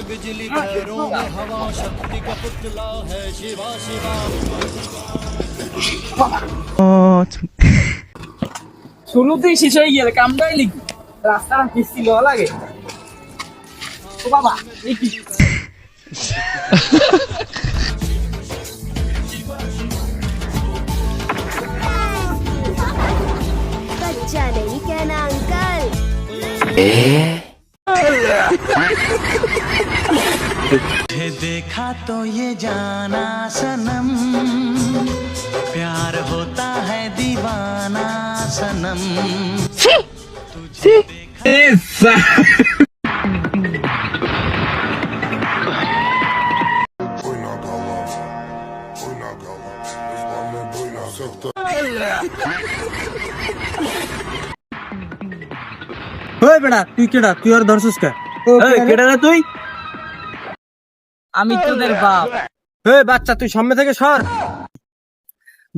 बिजली पैरों में हवा शक्ति का पुतला है शिवा शिवा শুরুতেই শেষ হয়ে গেল কামটাই লিখি রাস্তা কিস্তি লওয়া লাগে ও বাবা এই কি बच्चा नहीं कहना अंकल तुझे देखा तो ये जाना सनम प्यार होता है दीवाना सनम तुझे देखा ওই বেটা তুই কেডা তুই আর ধরছিস কে এই কেডা রে তুই আমি তোদের বাপ এই বাচ্চা তুই সামনে থেকে সর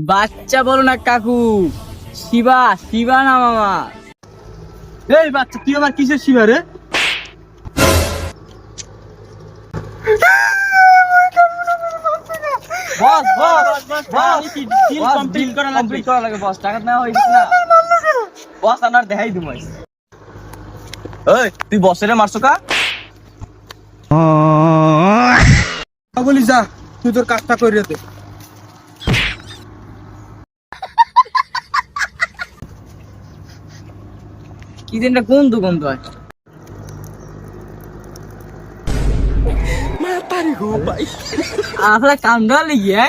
বাচ্চা বলো না কাকু শিবা শিবা না মামা এই বাচ্চা তুই আমার কিসের শিবা রে বস বস বস ডিল কমপ্লিট করা লাগে বস টাকা না হইছে না বস আনার দেখাই দিমই এই তুই বসেরে মারছো কা বলি যা তুই তোর কাজটা কইরে দে কি দিনটা কোন দোকান তো মাতারি গো ভাই আফলা কামড়া লিয়ে